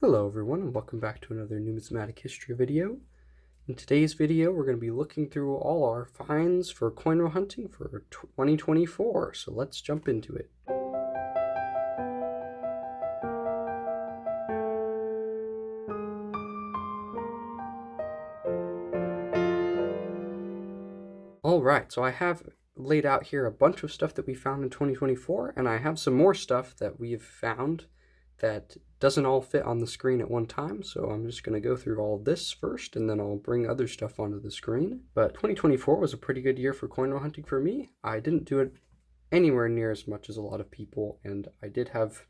Hello everyone, and welcome back to another numismatic history video. In today's video we're going to be looking through all our finds for coin roll hunting for 2024, so let's jump into it. Alright, so I have laid out here a bunch of stuff that we found in 2024, and I have some more stuff that we've found that doesn't all fit on the screen at one time, so I'm just going to go through all this first, and then I'll bring other stuff onto the screen. But 2024 was a pretty good year for coin roll hunting for me. I didn't do it anywhere near as much as a lot of people, and I did have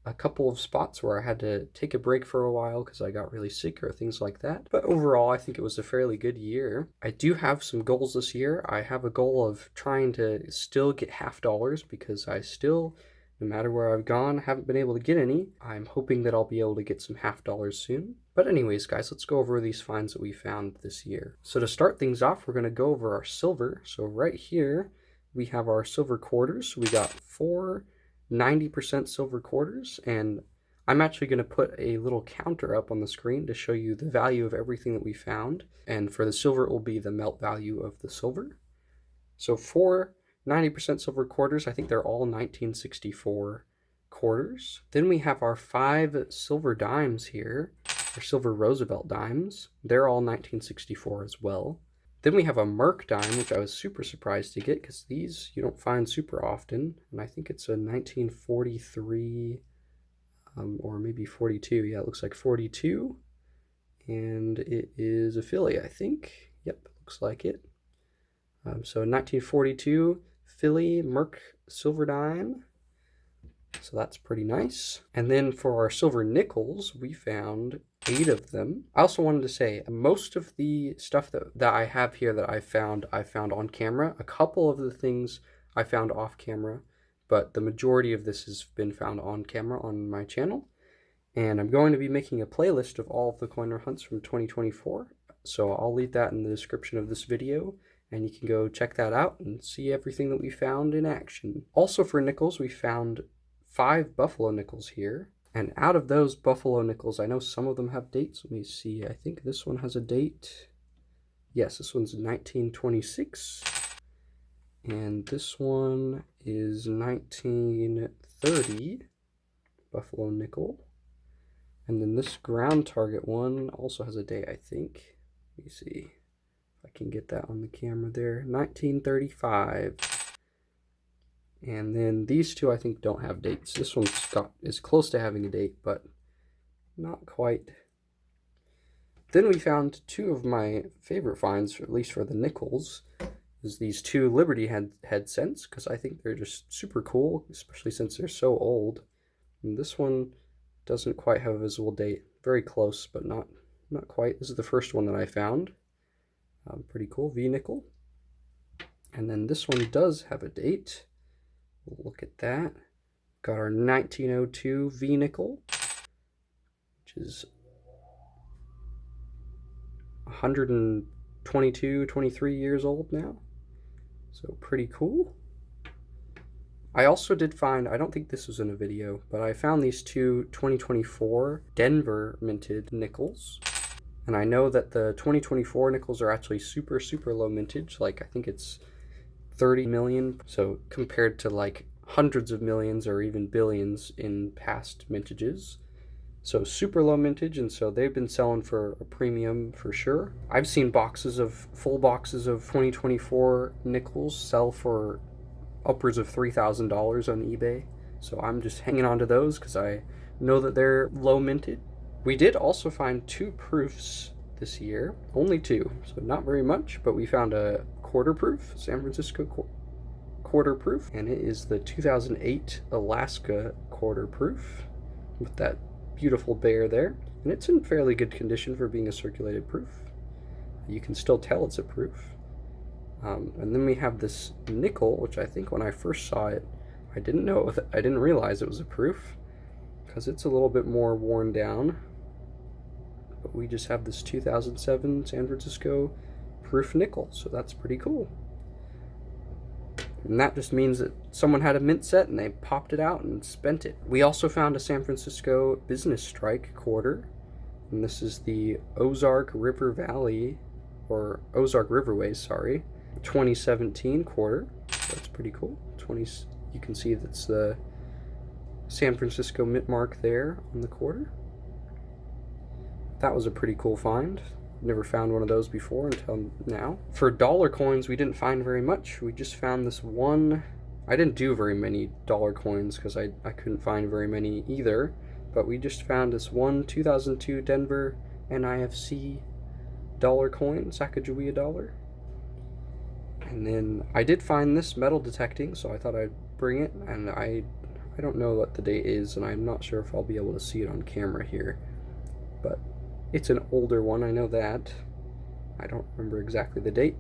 a couple of spots where I had to take a break for a while because I got really sick or things like that. But overall, I think it was a fairly good year. I do have some goals this year. I have a goal of trying to still get $50 because I still, no matter where I've gone, haven't been able to get any. I'm hoping that I'll be able to get some $50 soon. But anyways, guys, let's go over these finds that we found this year. So to start things off, we're going to go over our silver. So right here, we have our silver quarters. So we got 4 90% silver quarters, and I'm actually going to put a little counter up on the screen to show you the value of everything that we found. And for the silver, it will be the melt value of the silver. So 4 90% silver quarters, I think they're all 1964 quarters. Then we have our 5 silver dimes here, or silver Roosevelt dimes. They're all 1964 as well. Then we have a Merc dime, which I was super surprised to get because these you don't find super often. And I think it's a 1943 or maybe 42. Yeah, it looks like 42. And it is a Philly, I think. Yep, looks like it. So 1942 Philly Merc silver dime. So that's pretty nice. And then for our silver nickels, we found 8 of them. I also wanted to say most of the stuff that I have here that I found on camera. A couple of the things I found off camera, but the majority of this has been found on camera on my channel. And I'm going to be making a playlist of all of the coin roll hunts from 2024. So I'll leave that in the description of this video, and you can go check that out and see everything that we found in action. Also for nickels, we found 5 buffalo nickels here. And out of those buffalo nickels, I know some of them have dates. Let me see. I think this one has a date. Yes, this one's 1926. And this one is 1930 buffalo nickel. And then this ground target one also has a date, I think. Let me see if I can get that on the camera there. 1935. And then these two I think don't have dates. This one is close to having a date, but not quite. Then we found 2 of my favorite finds, at least for the nickels, is these 2 Liberty head cents, because I think they're just super cool, especially since they're so old. And this one doesn't quite have a visible date. Very close, but not quite. This is the first one that I found. Pretty cool, V nickel. And then this one does have a date. Look at that. Got our 1902 V nickel, which is 122, 23 years old now. So pretty cool. I also did find, I don't think this was in a video, but I found these 2 2024 Denver minted nickels. And I know that the 2024 nickels are actually super, super low mintage. Like I think it's 30 million, so compared to like hundreds of millions or even billions in past mintages. So super low mintage, and so they've been selling for a premium for sure. I've seen full boxes of 2024 nickels sell for upwards of $3,000 on eBay. So I'm just hanging on to those because I know that they're low minted. We did also find 2 proofs this year, only 2, so not very much, but we found a quarter proof, San Francisco quarter proof, and it is the 2008 Alaska quarter proof with that beautiful bear there, and it's in fairly good condition for being a circulated proof. You can still tell it's a proof. And then we have this nickel, which I think when I first saw it, I didn't realize it was a proof because it's a little bit more worn down. But we just have this 2007 San Francisco proof nickel, so that's pretty cool. And that just means that someone had a mint set and they popped it out and spent it. We also found a San Francisco business strike quarter. And this is the Ozark River Valley, or Ozark Riverways, sorry, 2017 quarter. That's pretty cool. You can see that's the San Francisco mint mark there on the quarter. That was a pretty cool find. Never found one of those before until now. For dollar coins, we didn't find very much. We just found this one. I didn't do very many dollar coins because I couldn't find very many either. But we just found this one 2002 Denver NIFC dollar coin, Sacagawea dollar. And then I did find this metal detecting, so I thought I'd bring it. And I don't know what the date is, and I'm not sure if I'll be able to see it on camera here. But it's an older one, I know that. I don't remember exactly the date,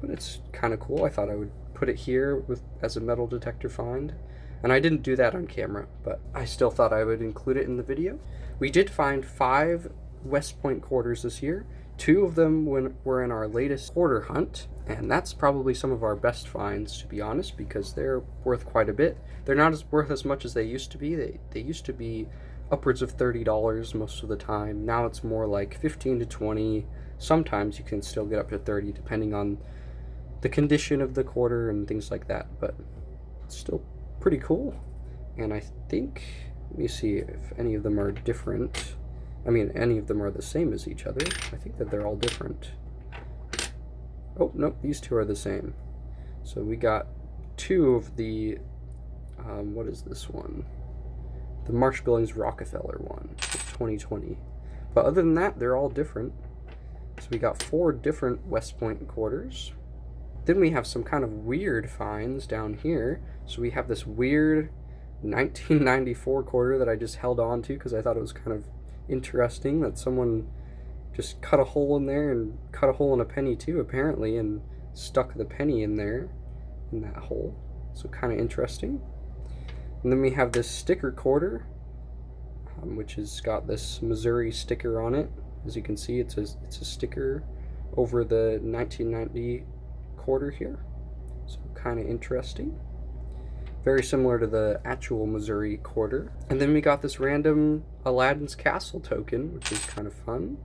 but it's kind of cool. I thought I would put it here as a metal detector find. And I didn't do that on camera, but I still thought I would include it in the video. We did find 5 West Point quarters this year. 2 of them were in our latest quarter hunt, and that's probably some of our best finds, to be honest, because they're worth quite a bit. They're not worth as much as they used to be. They used to be upwards of $30 most of the time. Now it's more like 15 to 20. Sometimes you can still get up to 30 depending on the condition of the quarter and things like that, but it's still pretty cool. And I think, let me see if any of them are different. I mean, any of them are the same as each other. I think that they're all different. Oh, nope, these 2 are the same. So we got 2 of the, what is this one? The Marsh Billings Rockefeller one, 2020. But other than that, they're all different. So we got 4 different West Point quarters. Then we have some kind of weird finds down here. So we have this weird 1994 quarter that I just held on to because I thought it was kind of interesting that someone just cut a hole in there and cut a hole in a penny too, apparently, and stuck the penny in there, in that hole. So kind of interesting. And then we have this sticker quarter, which has got this Missouri sticker on it. As you can see, it's a sticker over the 1990 quarter here. So kind of interesting. Very similar to the actual Missouri quarter. And then we got this random Aladdin's Castle token, which is kind of fun.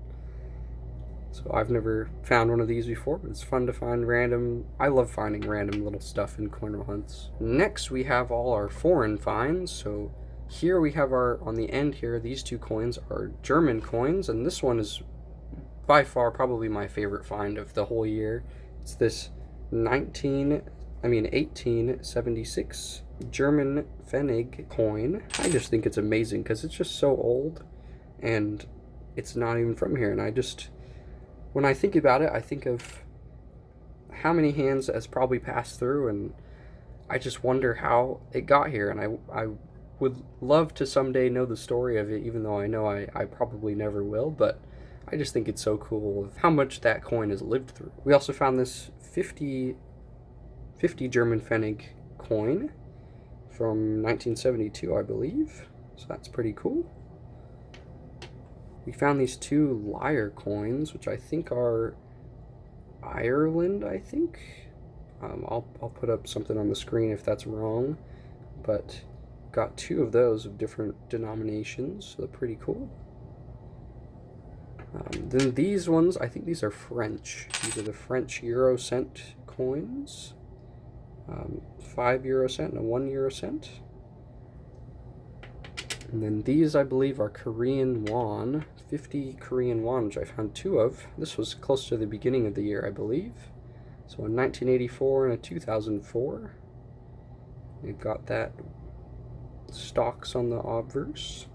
So I've never found one of these before, but it's fun to find random. I love finding random little stuff in coin hunts. Next, we have all our foreign finds. So here we have on the end here, these 2 coins are German coins, and this one is by far probably my favorite find of the whole year. It's this 1876 German Pfennig coin. I just think it's amazing because it's just so old and it's not even from here. And when I think about it, I think of how many hands it has probably passed through, and I just wonder how it got here. And I would love to someday know the story of it, even though I know I probably never will, but I just think it's so cool of how much that coin has lived through. We also found this 50 German Pfennig coin from 1972, I believe. So that's pretty cool. We found these 2 lyre coins, which I think are Ireland, I think. I'll put up something on the screen if that's wrong, but got 2 of those of different denominations, so they're pretty cool. Then these ones, I think these are French. These are the French euro cent coins. 5 euro cent and a 1 euro cent. And then these, I believe, are Korean won, 50 Korean won, which I found 2 of. This was close to the beginning of the year, I believe. So a 1984 and a 2004. We've got that stocks on the obverse.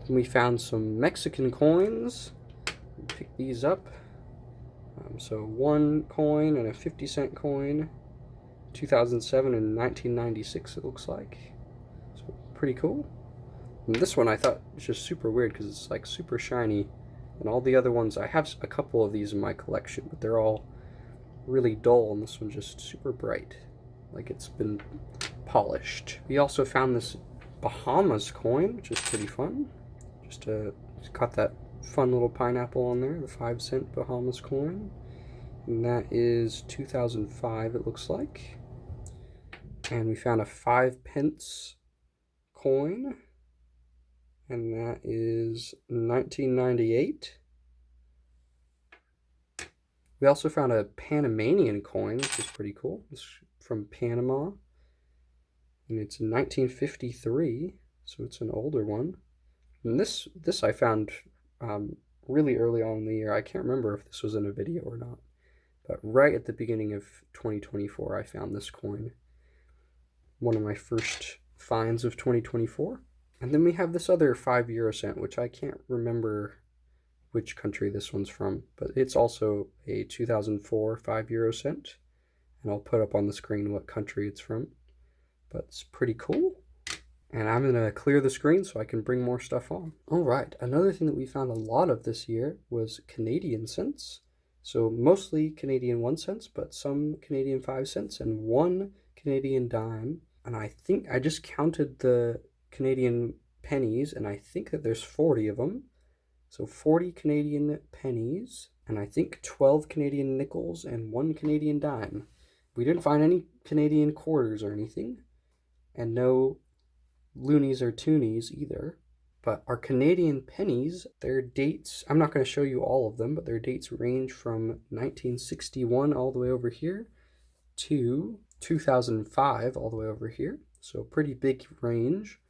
And we found some Mexican coins. Pick these up. So 1 coin and a 50-cent coin, 2007 and 1996 it looks like. So pretty cool. And this one I thought was just super weird because it's like super shiny. And all the other ones, I have a couple of these in my collection, but they're all really dull, and this one's just super bright, like it's been polished. We also found this Bahamas coin, which is pretty fun. Just got that fun little pineapple on there, the 5-cent Bahamas coin. and that is 2005, it looks like. And we found a 5 pence coin, and that is 1998. We also found a Panamanian coin, which is pretty cool. It's from Panama, and it's 1953, so it's an older one. And this I found really early on in the year. I can't remember if this was in a video or not, but right at the beginning of 2024, I found this coin. One of my first finds of 2024. And then we have this other 5 euro cent, which I can't remember which country this one's from, but it's also a 2004 5 euro cent. And I'll put up on the screen what country it's from, but it's pretty cool. And I'm gonna clear the screen so I can bring more stuff on. All right, another thing that we found a lot of this year was Canadian cents. So mostly Canadian 1 cents, but some Canadian 5 cents and one Canadian dime. And I think I just counted the Canadian pennies, and I think that there's 40 of them. So 40 Canadian pennies, and I think 12 Canadian nickels and 1 Canadian dime. We didn't find any Canadian quarters or anything, and no loonies or toonies either. But our Canadian pennies, their dates, I'm not going to show you all of them, but their dates range from 1961 all the way over here to 2005 all the way over here. So pretty big range.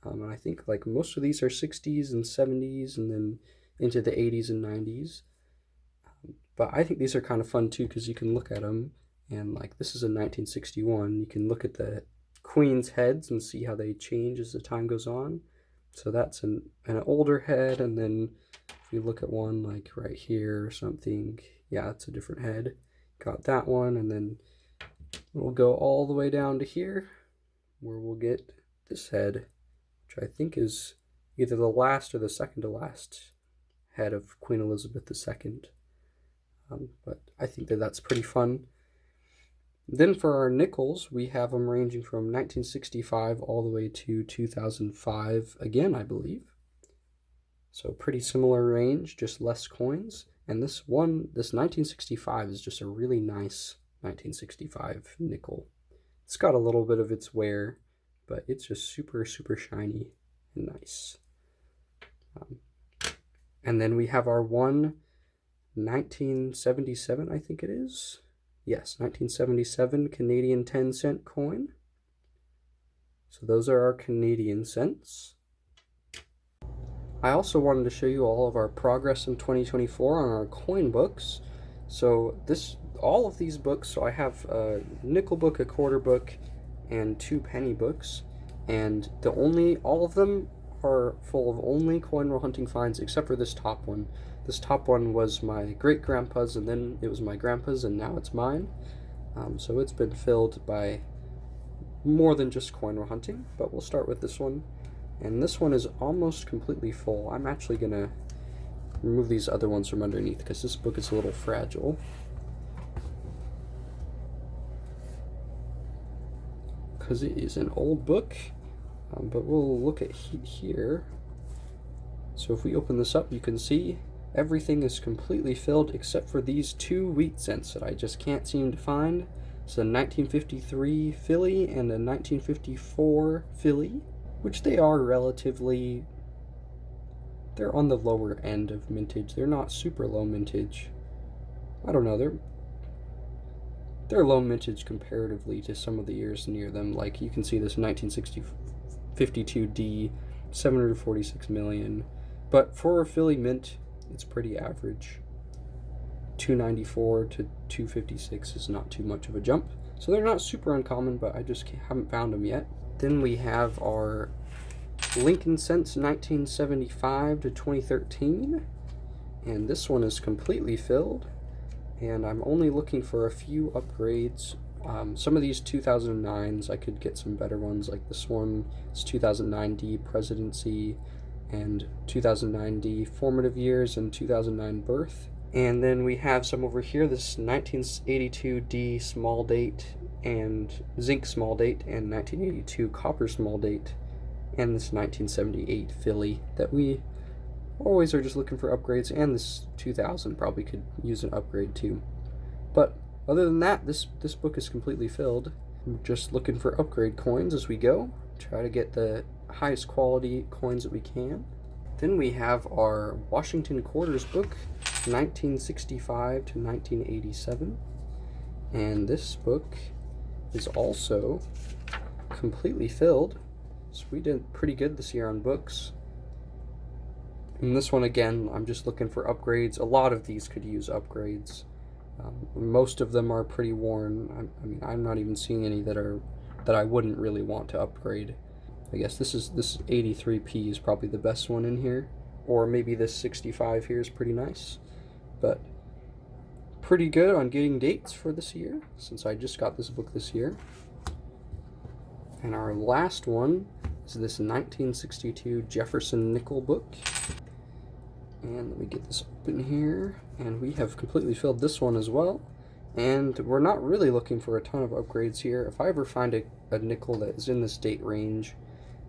And I think like most of these are 60s and 70s and then into the 80s and 90s. But I think these are kind of fun too, because you can look at them, and like this is a 1961. You can look at the queen's heads and see how they change as the time goes on. So that's an older head, and then if we look at one like right here or something, yeah, it's a different head. Got that one, and then we'll go all the way down to here where we'll get this head, which I think is either the last or the second to last head of Queen Elizabeth II. But I think that that's pretty fun. Then for our nickels, we have them ranging from 1965 all the way to 2005 again, I believe. So pretty similar range, just less coins. And this 1965 is just a really nice 1965 nickel. It's got a little bit of its wear, but it's just super, super shiny and nice. And then we have our 1977, I think it is. Yes, 1977 Canadian 10-cent coin. So those are our Canadian cents. I also wanted to show you all of our progress in 2024 on our coin books. So all of these books, so I have a nickel book, a quarter book, and 2 penny books, and all of them are full of only coin roll hunting finds except for this top one. This top one was my great-grandpa's, and then it was my grandpa's, and now it's mine. So it's been filled by more than just coin roll hunting, but we'll start with this one. And this one is almost completely full. I'm actually going to remove these other ones from underneath because this book is a little fragile. Because it is an old book, but we'll look at here. So if we open this up, you can see everything is completely filled except for these 2 wheat cents that I just can't seem to find. It's a 1953 Philly and a 1954 Philly, which they are relatively, they're on the lower end of mintage. They're not super low mintage. I don't know, they're low mintage comparatively to some of the years near them. Like you can see this 1952D, 746 million. But for a Philly mint, it's pretty average. 294 to 256 is not too much of a jump. So they're not super uncommon, but I just haven't found them yet. Then we have our Lincoln cents 1975 to 2013. And this one is completely filled. And I'm only looking for a few upgrades. Some of these 2009s, I could get some better ones, like this one. It's 2009D Presidency, and 2009D Formative Years, and 2009 Birth. And then we have some over here, this 1982D Small Date, and Zinc Small Date, and 1982 Copper Small Date, and this 1978 Philly that we always are just looking for upgrades, and this 2000 probably could use an upgrade too. But other than that, this book is completely filled. I'm just looking for upgrade coins as we go. Try to get the highest quality coins that we can. Then we have our Washington Quarters book, 1965 to 1987. And this book is also completely filled. So we did pretty good this year on books. And this one, again, I'm just looking for upgrades. A lot of these could use upgrades. Most of them are pretty worn. I mean, I'm not even seeing any that I wouldn't really want to upgrade. I guess this 83p is probably the best one in here, or maybe this 65 here is pretty nice, but pretty good on getting dates for this year since I just got this book this year. And our last one is this 1962 Jefferson nickel book. And let me get this open here. And we have completely filled this one as well. And we're not really looking for a ton of upgrades here. If I ever find a nickel that is in this date range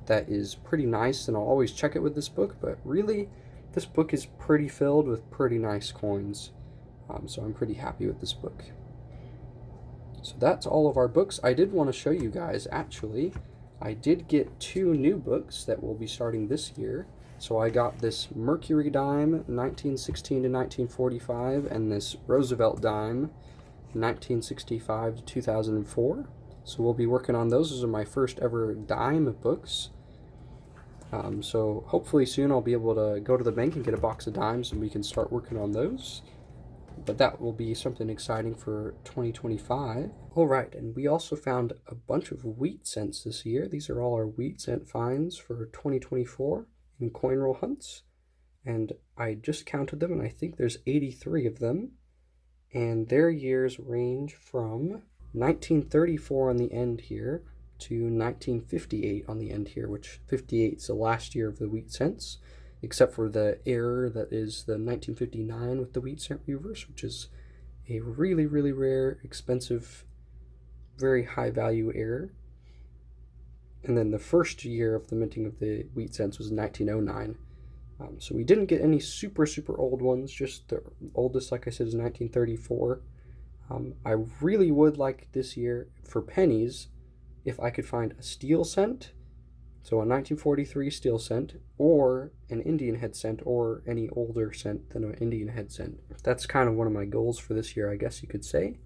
that is pretty nice, then I'll always check it with this book. But really, this book is pretty filled with pretty nice coins. So I'm pretty happy with this book. So that's all of our books. I did want to show you guys, actually, I did get 2 new books that will be starting this year. So I got this Mercury dime, 1916 to 1945, and this Roosevelt dime, 1965 to 2004. So we'll be working on those. Those are my first ever dime books. So hopefully soon I'll be able to go to the bank and get a box of dimes and we can start working on those. But that will be something exciting for 2025. All right, and we also found a bunch of wheat cents this year. These are all our wheat cent finds for 2024 in coin roll hunts. And I just counted them, and I think there's 83 of them. And their years range from 1934 on the end here to 1958 on the end here, which 58 is the last year of the wheat cents, except for the error that is the 1959 with the wheat cent reverse, which is a really, really rare, expensive, very high value error. And then the first year of the minting of the wheat cents was 1909. So we didn't get any super, super old ones, just the oldest, like I said, is 1934. I really would like this year for pennies if I could find a steel cent, so a 1943 steel cent, or an Indian head cent, or any older cent than an Indian head cent. That's kind of one of my goals for this year, I guess you could say.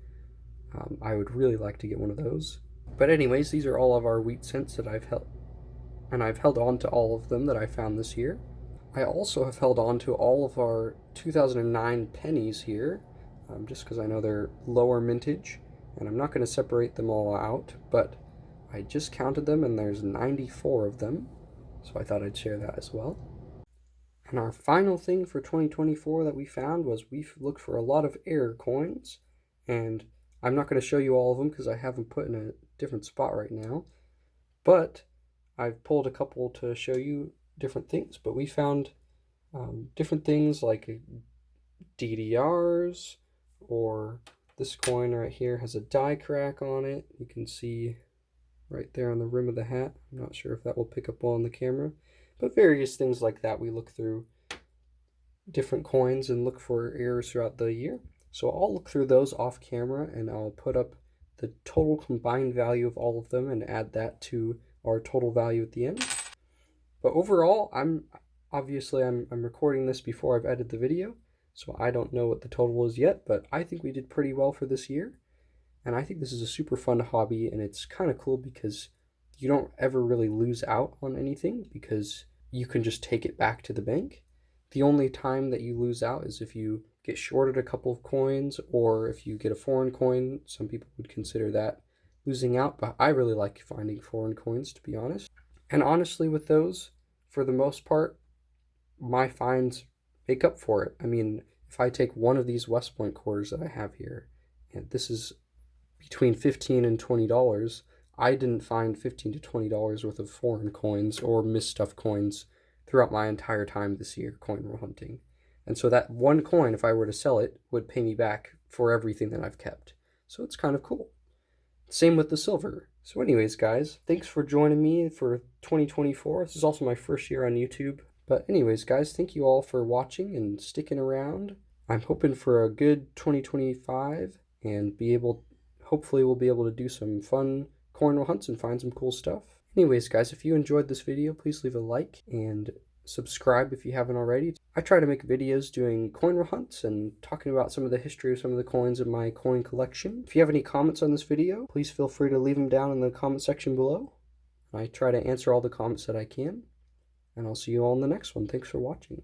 I would really like to get one of those. But anyways, these are all of our wheat cents that I've held, and I've held on to all of them that I found this year. I also have held on to all of our 2009 pennies here, just because I know they're lower mintage, and I'm not going to separate them all out, but I just counted them and there's 94 of them, so I thought I'd share that as well. And our final thing for 2024 that we found was we looked for a lot of error coins, and I'm not going to show you all of them because I have them put in a different spot right now, but I've pulled a couple to show you different things. But we found different things like DDRs, or this coin right here has a die crack on it. You can see right there on the rim of the hat. I'm not sure if that will pick up well on the camera, but various things like that. We look through different coins and look for errors throughout the year. So I'll look through those off camera and I'll put up the total combined value of all of them and add that to our total value at the end. But overall, I'm recording this before I've edited the video, so I don't know what the total is yet, but I think we did pretty well for this year. And I think this is a super fun hobby, and it's kind of cool because you don't ever really lose out on anything because you can just take it back to the bank. The only time that you lose out is if you get shorted a couple of coins, or if you get a foreign coin. Some people would consider that losing out, but I really like finding foreign coins, to be honest. And honestly, with those, for the most part, my finds make up for it. I mean, if I take one of these West Point quarters that I have here, and this is between $15 and $20, I didn't find $15 to $20 worth of foreign coins or misstuffed coins throughout my entire time this year coin roll hunting. And so that one coin, if I were to sell it, would pay me back for everything that I've kept. So it's kind of cool. Same with the silver. So anyways, guys, thanks for joining me for 2024. This is also my first year on YouTube. But anyways, guys, thank you all for watching and sticking around. I'm hoping for a good 2025. and hopefully we'll be able to do some fun coin roll hunts and find some cool stuff. Anyways, guys, if you enjoyed this video, please leave a like and subscribe if you haven't already. I try to make videos doing coin roll hunts and talking about some of the history of some of the coins in my coin collection. If you have any comments on this video, please feel free to leave them down in the comment section below. I try to answer all the comments that I can, and I'll see you all in the next one. Thanks for watching.